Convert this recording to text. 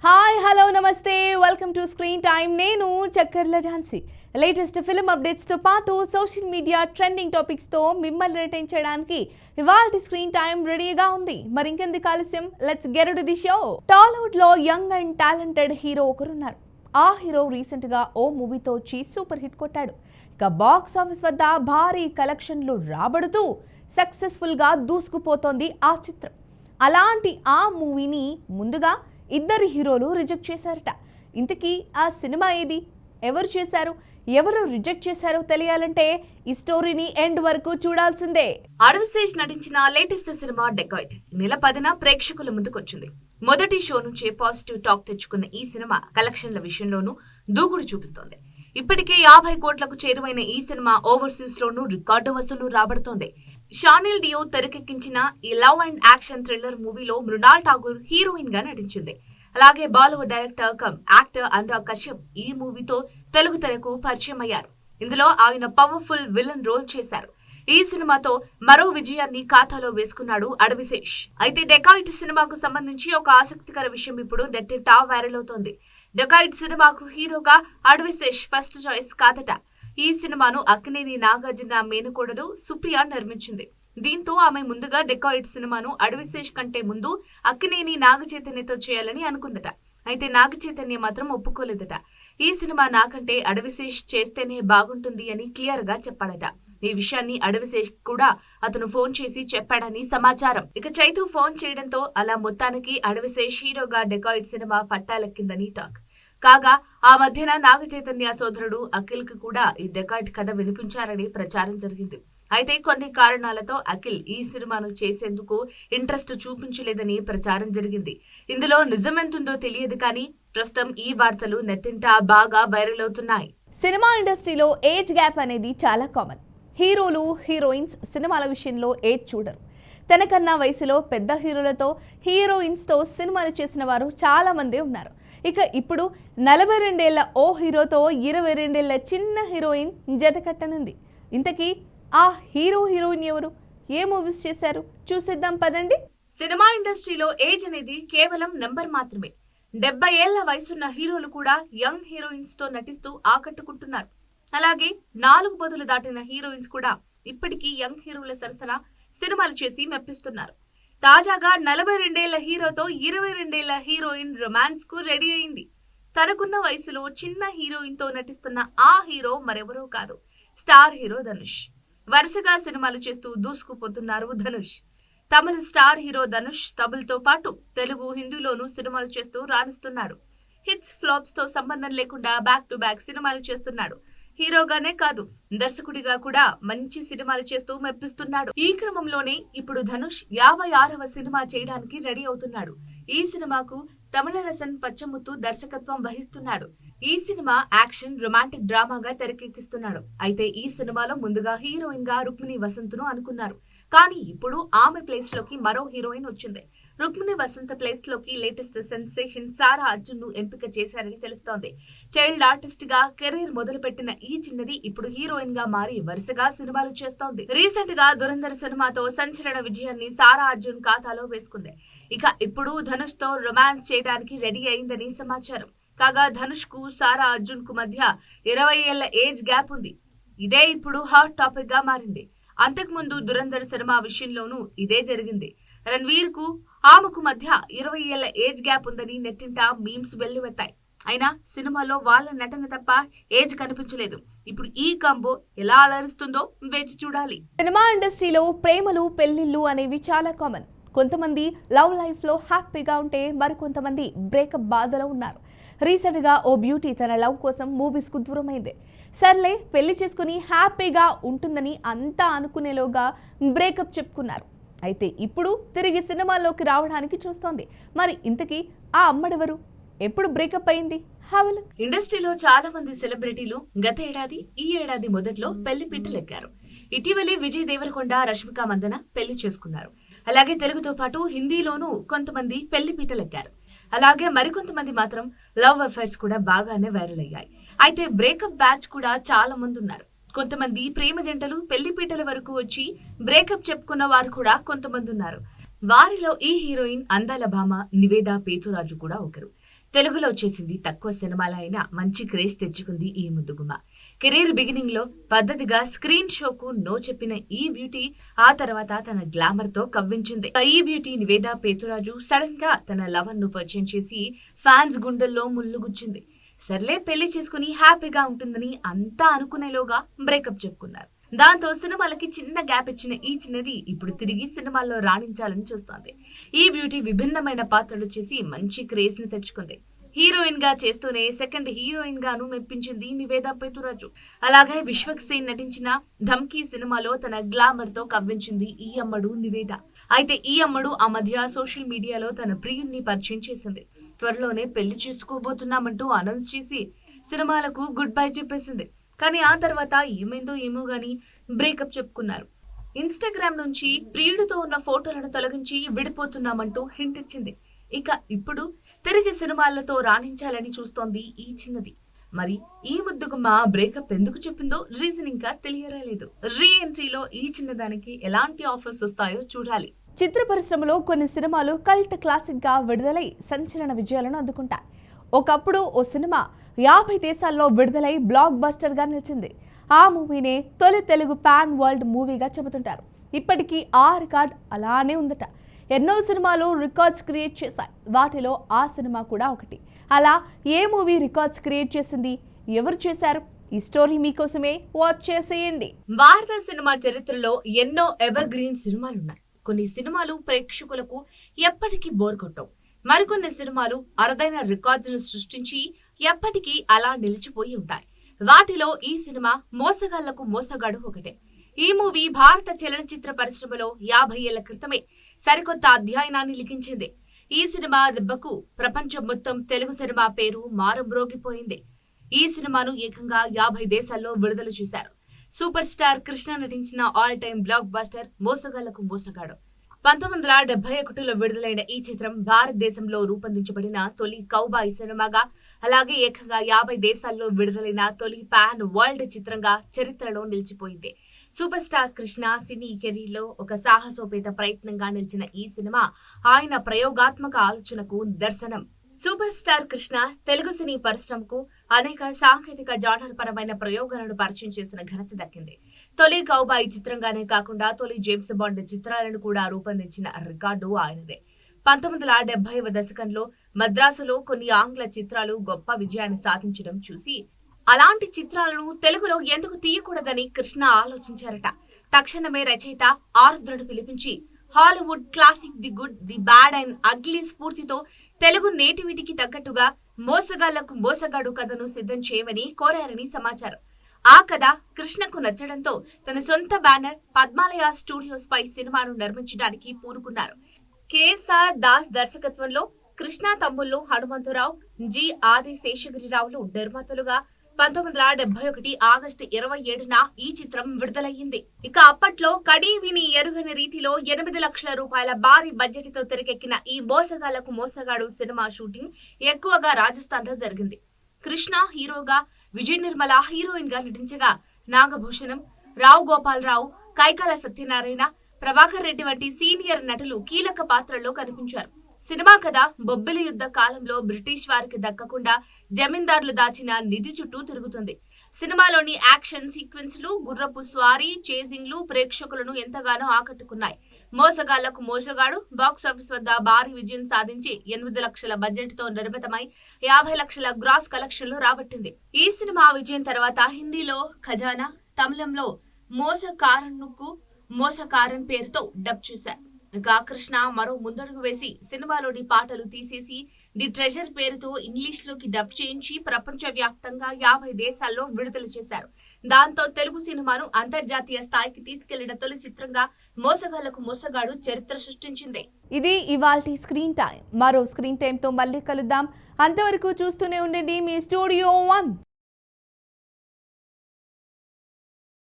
Hi hello నమస్తే welcome to screen time. నేను చక్కర్ల Jhansi. Latest film updates తో పాటు సోషల్ మీడియా ట్రెండింగ్ టాపిక్స్ తో మిమ్మల్ని ఎంటర్టైన్ చేయడానికి ఇవాల్టి స్క్రీన్ టైమ్ రెడీగా ఉంది. మరి ఇంకెందుకు ఆలస్యం, let's get to the show. Tollywood లో యంగ్ అండ్ టాలెంటెడ్ హీరో ఒకరున్నారు. ఆ హీరో రీసెంట్ గా ఓ మూవీతో వచ్చి సూపర్ హిట్ కొట్టాడు. ఇక బాక్స్ ఆఫీస్ వద్ద భారీ కలెక్షన్లు రాబడుతూ సక్సెస్ఫుల్ గా దూసుకుపోతోంది ఆ చిత్రం. అలాంటి ఆ మూవీని ముందుగా ఇద్దరు హీరోలు రిజెక్ట్ చేశారట. ఇంతకీ ఆ సినిమా ఏది, ఎవరు చేశారు, ఎవరు రిజెక్ట్ చేశారో తెలియాలంటే ఈ స్టోరీని ఎండ్ వరకు చూడాల్సిందే. అడవిశేష్ నటించిన లేటెస్ట్ సినిమా డెకాయిట్ నెల 10న ప్రేక్షకుల ముందుకొచ్చింది. మొదటి షో నుంచే పాజిటివ్ టాక్ తెచ్చుకున్న ఈ సినిమా కలెక్షన్ల విషయంలోనూ దూకుడు చూపిస్తోంది. ఇప్పటికే 50 కోట్లకు చేరువైన ఈ సినిమా ఓవర్సీస్ లోనూ రికార్డు వసూలు రాబడుతోంది. షానిల్ డియో తెరకెక్కించిన ఈ లవ్ అండ్ యాక్షన్ థ్రిల్లర్ మూవీలో మృణాల్ ఠాగూర్ హీరోయిన్ గా నటించింది. అలాగే Bollywood director come actor Anurag Kashyap ఈ మూవీతో తెలుగు తెరకు పరిచయం అయ్యారు. ఇందులో ఆయన పవర్ఫుల్ విలన్ రోల్ చేశారు. ఈ సినిమాతో మరో విజయాన్ని ఖాతాలో వేసుకున్నాడు అడవిశేష్. అయితే డెకాయిట్ సినిమాకు సంబంధించి ఒక ఆసక్తికర విషయం ఇప్పుడు నెట్టింట వైరల్ అవుతోంది. డెకాయిట్ సినిమాకు హీరోగా అడవిశేష్ ఫస్ట్ చాయిస్ కాదట. ఈ సినిమాను అక్కినేని నాగార్జున మేనకోడలు సుప్రియ నిర్మించింది. దీంతో ఆమె ముందుగా డెకాయిట్ సినిమాను అడవిశేష్ కంటే ముందు అక్కినేని నాగచైతన్యతో చేయాలని అనుకుందట. అయితే నాగచైతన్య మాత్రం ఒప్పుకోలేదట. ఈ సినిమా నాకంటే అడవిశేష్ చేస్తేనే బాగుంటుంది అని క్లియర్ గా చెప్పాడట. ఈ విషయాన్ని అడవిశేష్ కూడా అతను ఫోన్ చేసి చెప్పాడని సమాచారం. ఇక చైతు ఫోన్ చేయడంతో అలా మొత్తానికి అడవిశేష్ హీరోగా డెకాయిట్ సినిమా పట్టాలెక్కిందని టాక్. కాగా ఆ మధ్యన నాగచైతన్య సోదరుడు అఖిల్ కి కూడా ఈ డెకాయిట్ కథ వినిపించారని ప్రచారం జరిగింది. అయితే కొన్ని కారణాలతో అఖిల్ ఈ సినిమాను చేసేందుకు ఇంట్రెస్ట్ చూపించలేదని ప్రచారం జరిగింది. ఇందులో నిజమెంతుందో తెలియదు కానీ ప్రస్తుతం ఈ వార్తలు నెట్టింట బాగా వైరల్ అవుతున్నాయి. సినిమా ఇండస్ట్రీలో ఏజ్ గ్యాప్ అనేది చాలా కామన్. హీరోలు హీరోయిన్స్ సినిమాల విషయంలో ఏజ్ చూడరు. తనకన్నా వయసులో పెద్ద హీరోలతో హీరోయిన్స్తో సినిమాలు చేసిన వారు చాలా మంది ఉన్నారు. ఇక ఇప్పుడు 42 ఏళ్ల ఓ హీరోతో 22 ఏళ్ల చిన్న హీరోయిన్ జతకట్టనుంది. ఇంతకీ ఆ హీరో హీరోయిన్ ఎవరు, ఏ మూవీస్ చేశారు చూసిద్దాం పదండి. సినిమా ఇండస్ట్రీలో ఏజ్ అనేది కేవలం నెంబర్ మాత్రమే. 70 ఏళ్ల వయసున్న హీరోలు కూడా యంగ్ హీరోయిన్స్ తో నటిస్తూ ఆకట్టుకుంటున్నారు. అలాగే 4 బదులు దాటిన హీరోయిన్స్ కూడా ఇప్పటికీ యంగ్ హీరోల సరసన సినిమాలు చేసి మెప్పిస్తున్నారు. తాజాగా 42 ఏళ్ల హీరోతో 22 ఏళ్ల హీరోయిన్ రొమాన్స్ కు రెడీ అయింది. తనకున్న వయసులో చిన్న హీరోయిన్ తో నటిస్తున్న ఆ హీరో మరెవరో కాదు, స్టార్ హీరో ధనుష్. వరుసగా సినిమాలు చేస్తూ దూసుకుపోతున్నారు ధనుష్. తమిళ స్టార్ హీరో ధనుష్ తమిళతో పాటు తెలుగు, హిందీలోనూ సినిమాలు చేస్తూ రాణిస్తున్నాడు. హిట్స్ ఫ్లాప్స్ తో సంబంధం లేకుండా బ్యాక్ టు బ్యాక్ సినిమాలు చేస్తున్నాడు. హీరోగానే కాదు, దర్శకుడిగా కూడా మంచి సినిమాలు చేస్తూ మెప్పిస్తున్నాడు. ఈ క్రమంలోనే ఇప్పుడు ధనుష్ 56వ సినిమా చేయడానికి రెడీ అవుతున్నాడు. ఈ సినిమాకు తమిళరసన్ పచ్చముత్తు దర్శకత్వం వహిస్తున్నాడు. ఈ సినిమా యాక్షన్ రొమాంటిక్ డ్రామాగా తెరకెక్కిస్తున్నాడు. అయితే ఈ సినిమాలో ముందుగా హీరోయిన్ గా రుక్మిణి వసంత్ను అనుకున్నారు. కానీ ఇప్పుడు ఆమె ప్లేస్ లోకి మరో హీరోయిన్ వచ్చింది. రుక్మిణి వసంత్ ప్లేస్ లోకి లేటెస్ట్ సెన్సేషన్ సారా అర్జున్ ను ఎంపిక చేశారని తెలుస్తోంది. చైల్డ్ ఆర్టిస్ట్ గా కెరీర్ మొదలుపెట్టిన ఈ చిన్నది ఇప్పుడు హీరోయిన్ గా మారి వరుసగా సినిమాలు చేస్తోంది. రీసెంట్ గా దురంధర్ సినిమాతో సంచలన విజయాన్ని సారా అర్జున్ ఖాతాలో వేసుకుంది. ఇక ఇప్పుడు ధనుష్ తో రొమాన్స్ చేయడానికి రెడీ అయిందని సమాచారం. కాగా ధనుష్ కు సారా అర్జున్ కు మధ్య 20 ఏళ్ల ఏజ్ గ్యాప్ ఉంది. ఇదే ఇప్పుడు హాట్ టాపిక్ గా మారింది. అంతకుముందు దురంధర్ సినిమా విషయంలోనూ ఇదే జరిగింది. రణ్వీర్ కు ఆమెకు మధ్య 20 ఏళ్ల ఏజ్ గ్యాప్ ఉందని నెట్టింట మీమ్స్ వెల్లువెత్తాయి. అయినా సినిమాలో వాళ్ళ నటన తప్ప ఏజ్ కనిపించలేదు. ఇప్పుడు ఈ కాంబో ఎలా అలరిస్తుందో వేచి చూడాలి. సినిమా ఇండస్ట్రీలో ప్రేమలు, పెళ్లిళ్ళు అనేవి చాలా కామన్. కొంతమంది లవ్ లైఫ్ లో హ్యాపీగా ఉంటే మరికొంతమంది బ్రేకప్ బాధలో ఉన్నారు. రీసెంట్ గా ఓ బ్యూటీ తన లవ్ కోసం మూవీస్ కు దూరమైంది. సర్లే పెళ్లి చేసుకుని హ్యాపీగా ఉంటుందని అంతా అనుకునేలోగా బ్రేకప్ చెప్పుకున్నారు. అయితే ఇప్పుడు తిరిగి సినిమాల్లోకి రావడానికి చూస్తోంది. మరి ఇంతకీ ఆ అమ్మడెవరు, ఎప్పుడు బ్రేకప్ అయింది? హవల్. ఇండస్ట్రీలో చాలా మంది సెలబ్రిటీలు గత ఏడాది, ఈ ఏడాది మొదట్లో పెళ్లి పిట్టలెక్కారు. ఇటీవలే విజయ్ దేవరకొండ, రష్మిక మందన పెళ్లి చేసుకున్నారు. అలాగే తెలుగుతో పాటు హిందీలోనూ కొంతమంది పెళ్లి పీటలెక్కారు. అలాగే మరికొంతమంది మాత్రం లవ్ అఫైర్స్ కూడా బాగానే వైరల్ అయ్యాయి. అయితే బ్రేకప్ బ్యాచ్ కూడా చాలా మంది ఉన్నారు. కొంతమంది ప్రేమ జంటలు పెళ్లిపీటల వరకు వచ్చి బ్రేకప్ చెప్పుకున్న వారు కూడా కొంతమంది ఉన్నారు. వారిలో ఈ హీరోయిన్ అందాల భామ నివేదా పేతురాజు కూడా ఒకరు. తెలుగులో చేసింది తక్కువ సినిమాల అయినా మంచి క్రేజ్ తెచ్చుకుంది ఈ ముద్దుగుమ్మ. కెరీర్ బిగినింగ్ లో పద్ధతిగా స్క్రీన్ షోకు నో చెప్పిన ఈ బ్యూటీ ఆ తర్వాత తన గ్లామర్ తో కవ్వించింది. ఈ బ్యూటీ నివేదా పేతురాజు సడన్ గా తన లవర్ ను పరిచయం చేసి ఫ్యాన్స్ గుండెల్లో ముళ్ళుగుచ్చింది. సర్లే పెళ్లి చేసుకుని హ్యాపీగా ఉంటుందని అంతా అనుకునేలోగా బ్రేకప్ చెప్పుకున్నారు. దాంతో సినిమాలకి చిన్న గ్యాప్ ఇచ్చిన ఈ చిన్నది ఇప్పుడు తిరిగి సినిమాల్లో రాణించాలని చూస్తోంది. ఈ బ్యూటీ విభిన్నమైన పాత్రలు చేసి మంచి క్రేజ్ ని తెచ్చుకుంది. హీరోయిన్ గా చేస్తూనే సెకండ్ హీరోయిన్ గాను మెప్పించింది నివేదా పేతురాజు. అలాగే విశ్వక్ సేన్ నటించిన ధమ్కీ సినిమాలో తన గ్లామర్ తో కవ్వించింది ఈ అమ్మడు నివేద. అయితే ఈ అమ్మడు ఆ మధ్య సోషల్ మీడియాలో తన ప్రియుణ్ణి పరిచయం చేసింది. త్వరలోనే పెళ్లి చేసుకోబోతున్నామంటూ అనౌన్స్ చేసి సినిమాలకు గుడ్ బై చెప్పేసింది. కానీ ఆ తర్వాత ఏమైందో ఏమో గానీ బ్రేకప్ చెప్పుకున్నారు. ఇన్స్టాగ్రామ్ నుంచి ప్రియుడితో ఉన్న ఫోటోలను తొలగించి విడిపోతున్నామంటూ హింట్ ఇచ్చింది. ఇక ఇప్పుడు తిరిగి సినిమాలతో రాణించాలని చూస్తోంది ఈ చిన్నది. మరి ఈ ముద్దుగుమ్మ బ్రేకప్ ఎందుకు చెప్పిందో రీజన్ ఇంకా తెలియరాలేదు. రీ ఎంట్రీలో ఈ చిన్నదానికి ఎలాంటి ఆఫర్స్ వస్తాయో చూడాలి. చిత్ర పరిశ్రమలో కొన్ని సినిమాలు కల్ట్ క్లాసిక్ గా విడుదలై సంచలన విజయాలను అందుకుంటాయి. ఒకప్పుడు ఓ సినిమా 50 దేశాల్లో విడుదలై బ్లాక్ బస్టర్ గా నిలిచింది. ఆ మూవీనే తొలి తెలుగు పాన్ వరల్డ్ మూవీగా చెబుతుంటారు. ఇప్పటికీ ఆ రికార్డ్ అలానే ఉందట. ఎన్నో సినిమాలు రికార్డ్స్ క్రియేట్ చేశాయి. వాటిలో ఆ సినిమా కూడా ఒకటి. అలా ఏ మూవీ రికార్డ్స్ క్రియేట్ చేసింది, ఎవరు చేశారు? ఈ స్టోరీ మీకోసమే వాచ్ చేసేయండి. భారత సినిమా చరిత్రలో ఎన్నో ఎవర్ గ్రీన్ సినిమాలున్నాయి. కొన్ని సినిమాలు ప్రేక్షకులకు ఎప్పటికీ బోర్ కొట్టవు. మరికొన్ని సినిమాలు అరుదైన రికార్డ్స్ ను సృష్టించి ఎప్పటికీ అలా నిలిచిపోయి ఉంటాయి. వాటిలో ఈ సినిమా మోసగాళ్లకు మోసగాడు ఒకటే. ఈ మూవీ భారత చలనచిత్ర పరిశ్రమలో 50 ఏళ్ల క్రితమే సరికొత్త అధ్యాయనాన్ని లిఖించింది. ఈ సినిమా దెబ్బకు ప్రపంచం మొత్తం తెలుగు సినిమా పేరు మారుమ్రోగిపోయింది. ఈ సినిమాను ఏకంగా 50 దేశాల్లో విడుదల చేశారు. సూపర్ స్టార్ కృష్ణ నటించిన ఆల్ టైమ్ బ్లాక్ బస్టర్ మోసగాళ్లకు మోసగాడు. 1971లో విడుదలైన ఈ చిత్రం భారతదేశంలో రూపొందించబడిన తొలి కౌబాయ్ సినిమాగా, అలాగే ఏకంగా 50 దేశాల్లో విడుదలైన తొలి పాన్ వరల్డ్ చిత్రంగా చరిత్రలో నిలిచిపోయింది. సూపర్ స్టార్ కృష్ణ సినీ కెరీర్లో ఒక సాహసోపేత ప్రయత్నంగా నిలిచిన ఈ సినిమా ఆయన ప్రయోగాత్మక ఆలోచనకు నిదర్శనం. సూపర్ స్టార్ కృష్ణ తెలుగు సినీ పరిశ్రమకు అనేక సాంకేతిక జానర్ పరమైన ప్రయోగాలను పరిచయం చేసిన ఘనత దక్కింది. తొలి కౌబాయ్ చిత్రంగానే కాకుండా తొలి జేమ్స్ బాండ్ చిత్రాలను కూడా రూపొందించిన రికార్డు ఆయనదే. 1970వ దశకంలో మద్రాసులో కొన్ని ఆంగ్ల చిత్రాలు గొప్ప విజయాన్ని సాధించడం చూసి అలాంటి చిత్రాలను తెలుగులో ఎందుకు తీయకూడదని కృష్ణ ఆలోచించారట. తక్షణమే రచయిత ఆరుద్రను పిలిపించి Hollywood classic the good, the bad and ugly స్ఫూర్తితో తెలుగు నేటివిటీకి తగ్గట్టుగా మోసగాళ్లకు మోసగాడు కథను సిద్ధం చేయమని కోరారని సమాచారం. ఆ కథ కృష్ణకు నచ్చడంతో తన సొంత బ్యానర్ పద్మాలయ స్టూడియోస్ పై సినిమాను నిర్మించడానికి పూనుకున్నారు. కేఎస్ఆర్ దాస్ దర్శకత్వంలో కృష్ణ తమ్ముళ్ళు హనుమంతరావు, జి ఆది శేషగిరిరావులు నిర్మాతలుగా 1971 ఆగస్టు 27న ఈ చిత్రం విడుదలయ్యింది. ఇక అప్పట్లో కడి విని ఎరుగని రీతిలో 8 లక్షల రూపాయల భారీ బడ్జెట్ తో తెరకెక్కిన ఈ మోసగాళ్లకు మోసగాడు సినిమా షూటింగ్ ఎక్కువగా రాజస్థాన్ లో జరిగింది. కృష్ణ హీరోగా, విజయ నిర్మల హీరోయిన్ గా నటించగా నాగభూషణం, రావు గోపాలరావు, కైకాల సత్యనారాయణ, ప్రభాకర్ రెడ్డి వంటి సీనియర్ నటులు కీలక పాత్రల్లో కనిపించారు. సినిమా కథ బొబ్బిలి యుద్ధ కాలంలో బ్రిటిష్ వారికి దక్కకుండా జమీందారులు దాచిన నిధి చుట్టూ తిరుగుతుంది. సినిమాలోని యాక్షన్ సీక్వెన్స్లు, గుర్రపు స్వారీ, చేజింగ్లు ప్రేక్షకులను ఎంతగానో ఆకట్టుకున్నాయి. మోసగాళ్లకు మోసగాడు బాక్సాఫీస్ వద్ద భారీ విజయం సాధించి 8 లక్షల బడ్జెట్ తో నిర్మితమై 50 లక్షల గ్రాస్ కలెక్షన్లు రాబట్టింది. ఈ సినిమా విజయం తర్వాత హిందీలో ఖజానా, తమిళంలో మోసకారన్నుకు మోసకారన్ పేరుతో డబ్ చేశారు. ఇక కృష్ణ మరో ముందడుగు వేసి సినిమాలోని పాటలు తీసేసి ది ట్రెజర్ పేరుతో ఇంగ్లీష్ లోకి డబ్ చేయించి ప్రపంచ వ్యాప్తంగా 50 దేశాల్లో విడుదల చేశారు. దాంతో తెలుగు సినిమాను అంతర్జాతీయ స్థాయికి తీసుకెళ్లిన తొలి చిత్రంగా మోసగాళ్లకు మోసగాడు చరిత్ర సృష్టించింది. ఇది ఇవాల్టి స్క్రీన్ టైం. మరో స్క్రీన్ టైం తో మళ్ళీ కలుద్దాం. అంతవరకు చూస్తూనే ఉండండి మీ స్టూడియో 1.